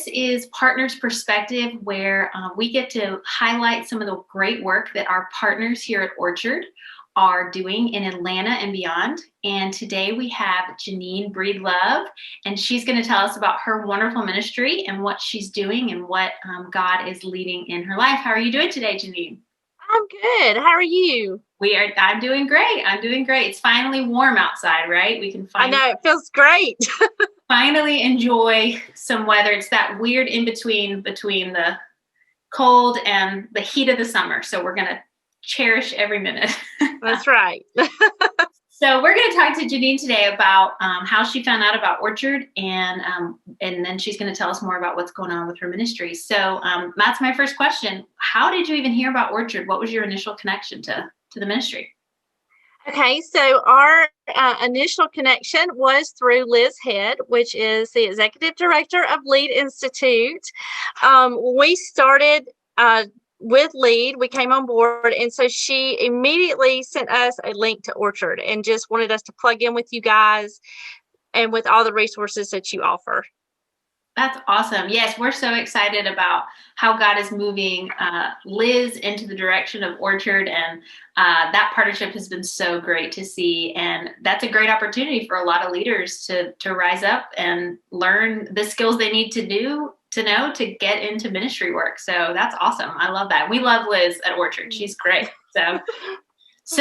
this is Partners Perspective, where we get to highlight some of the great work that our partners here at Orchard are doing in Atlanta and beyond. And today we have Jeannine Breedlove, and she's going to tell us about her wonderful ministry and what she's doing and what God is leading in her life. How are you doing today, Jeannine? I'm good. How are you? I'm doing great. I'm doing great. It's finally warm outside, right? We can I know, it feels great. finally enjoy some weather. It's that weird in between the cold and the heat of the summer. So we're going to cherish every minute. That's right. So we're going to talk to Jeannine today about how she found out about Orchard, and then she's going to tell us more about what's going on with her ministry. So that's my first question. How did you even hear about Orchard? What was your initial connection to the ministry? Okay, so our initial connection was through Liz Head, which is the executive director of Lead Institute. We started with Lead, we came on board, and so she immediately sent us a link to Orchard and just wanted us to plug in with you guys and with all the resources that you offer. That's awesome. Yes, we're so excited about how God is moving Liz into the direction of Orchard, and that partnership has been so great to see. And that's a great opportunity for a lot of leaders to rise up and learn the skills they need to know to get into ministry work. So that's awesome. I love that. We love Liz at Orchard. She's great. So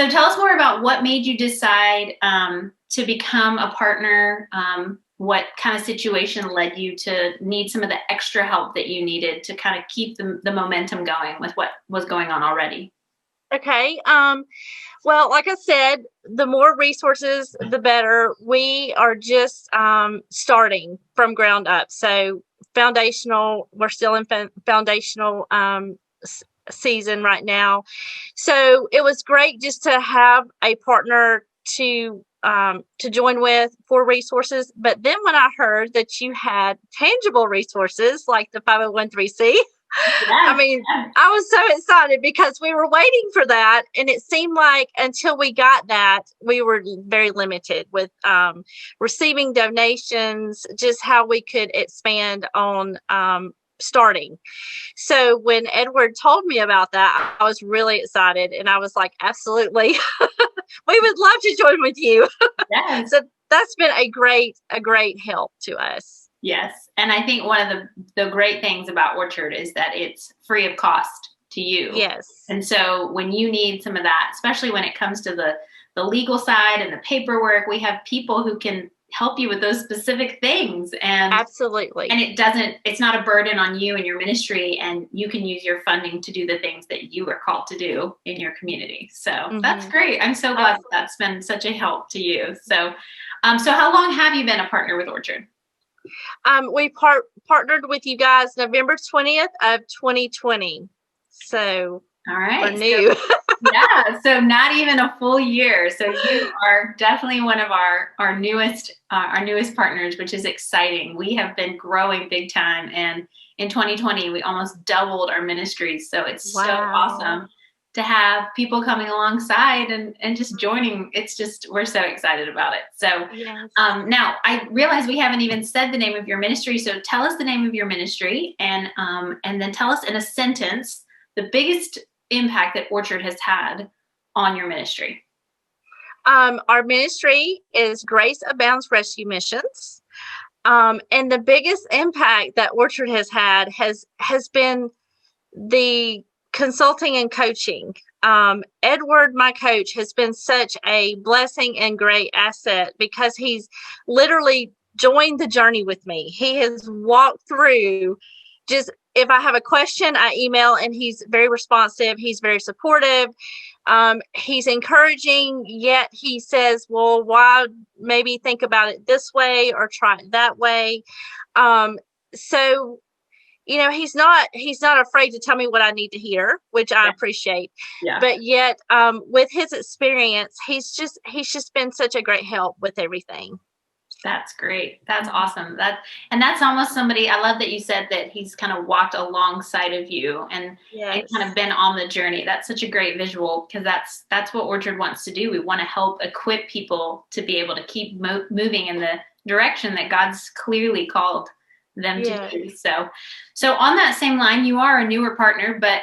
tell us more about what made you decide to become a partner. What kind of situation led you to need some of the extra help that you needed to kind of keep the momentum going with what was going on already? Okay. Well, like I said, the more resources, the better. We are just starting from ground up. So foundational, we're still in foundational season right now. So it was great just to have a partner to join with for resources. But then when I heard that you had tangible resources like the 501(c)(3), I mean, I was so excited because we were waiting for that. And it seemed like until we got that, we were very limited with receiving donations, just how we could expand on starting. So when Edward told me about that, I was really excited. And I was like, absolutely, we would love to join with you. Yes. So that's been a great help to us. Yes. And I think one of the great things about Orchard is that it's free of cost to you. Yes. And so when you need some of that, especially when it comes to the legal side and the paperwork, we have people who can help you with those specific things. And absolutely. And it's not a burden on you and your ministry, and you can use your funding to do the things that you are called to do in your community. So That's great. I'm so glad that's been such a help to you. So how long have you been a partner with Orchard? We partnered with you guys November 20th of 2020. So all right, we're new. So not even a full year. So you are definitely one of our newest partners, which is exciting. We have been growing big time, and in 2020 we almost doubled our ministries. So it's so awesome to have people coming alongside and just joining. We're so excited about it. So yes. Now I realize we haven't even said the name of your ministry. So tell us the name of your ministry, and then tell us in a sentence the biggest impact that Orchard has had on your ministry. Our ministry is Grace Abounds Rescue Missions. And the biggest impact that Orchard has had has been the consulting and coaching. Edward, my coach, has been such a blessing and great asset because he's literally joined the journey with me. He has walked through. Just if I have a question, I email, and he's very responsive. He's very supportive. He's encouraging, yet he says, well, why maybe think about it this way or try it that way. So he's not afraid to tell me what I need to hear, which I appreciate. Yeah. But yet, with his experience, he's just been such a great help with everything. That's great. That's awesome. That's almost somebody. I love that you said that he's kind of walked alongside of you and kind of been on the journey. That's such a great visual, because that's what Orchard wants to do. We want to help equip people to be able to keep moving in the direction that God's clearly called them to Yeah. do. So on that same line, you are a newer partner, but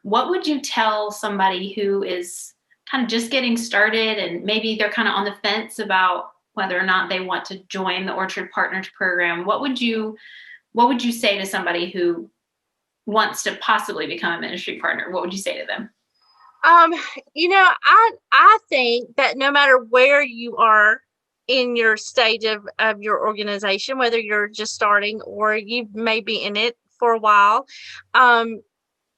what would you tell somebody who is kind of just getting started and maybe they're kind of on the fence about whether or not they want to join the Orchard Partners program? What would you say to somebody who wants to possibly become a ministry partner? What would you say to them? I think that no matter where you are in your stage of your organization, whether you're just starting or you may be in it for a while,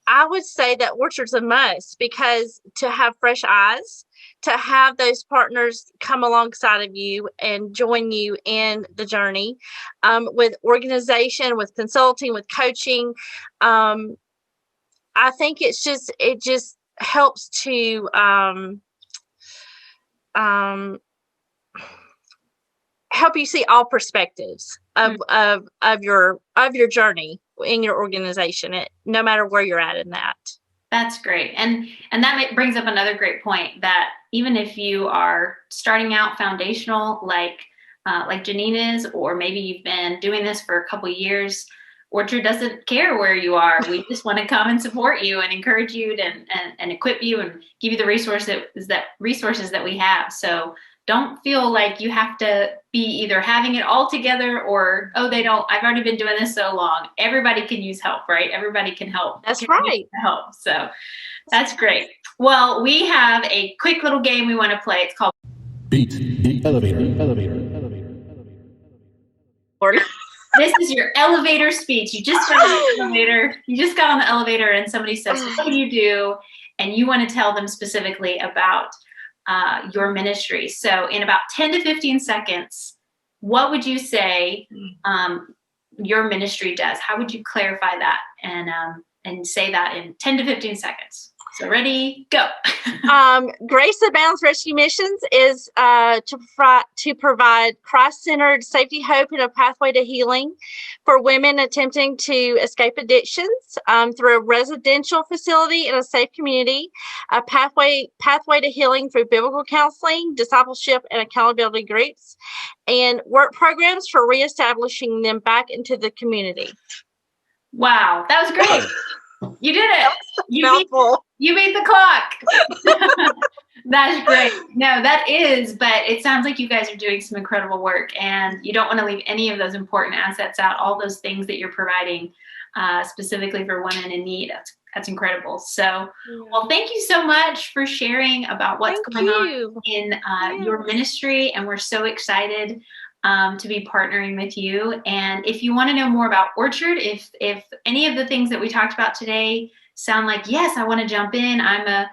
I would say that Orchard's a must, because to have fresh eyes, to have those partners come alongside of you and join you in the journey, with organization, with consulting, with coaching. I think it just helps to help you see all perspectives of your journey in your organization, no matter where you're at in that. That's great. And that brings up another great point, that even if you are starting out foundational, like Jeannine is, or maybe you've been doing this for a couple of years, Orchard doesn't care where you are. We just want to come and support you and encourage you and equip you and give you the resources that we have. So don't feel like you have to be either having it all together or, oh, I've already been doing this so long. Everybody can use help, right? Everybody can help. That's right. Help. So that's great. Well, we have a quick little game we want to play. It's called Beat the Elevator. This is your elevator speech. You just got on the elevator. You just got on the elevator and somebody says, what do you do? And you want to tell them specifically about your ministry. So in about 10 to 15 seconds, what would you say your ministry does? How would you clarify that and say that in 10 to 15 seconds? So ready, go. Grace Abounds Rescue Missions is to provide Christ-centered safety, hope, and a pathway to healing for women attempting to escape addictions through a residential facility in a safe community, a pathway to healing through biblical counseling, discipleship, and accountability groups, and work programs for reestablishing them back into the community. Wow, that was great. You did it. You beat the clock. That's great. No, that is, but it sounds like you guys are doing some incredible work, and you don't want to leave any of those important assets out, all those things that you're providing specifically for women in need. That's incredible. So, well, thank you so much for sharing about what's going on in your ministry, and we're so excited to be partnering with you. And if you want to know more about Orchard, if any of the things that we talked about today sound like, yes, I want to jump in, I'm a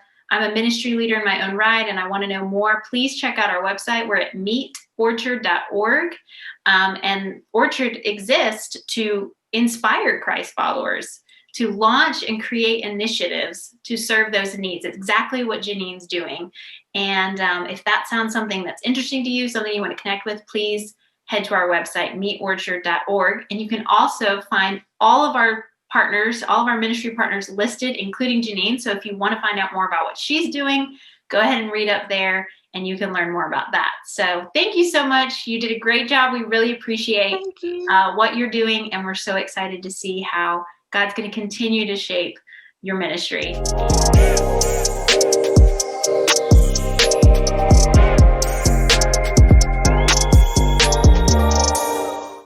ministry leader in my own right, and I want to know more, please check out our website. We're at meetorchard.org. And Orchard exists to inspire Christ followers to launch and create initiatives to serve those needs. It's exactly what Jeannine's doing. And if that sounds something that's interesting to you, something you want to connect with, please head to our website, meetorchard.org. And you can also find all of our partners, all of our ministry partners listed, including Jeannine. So if you want to find out more about what she's doing, go ahead and read up there and you can learn more about that. So thank you so much. You did a great job. We really appreciate what you're doing. And we're so excited to see how God's going to continue to shape your ministry.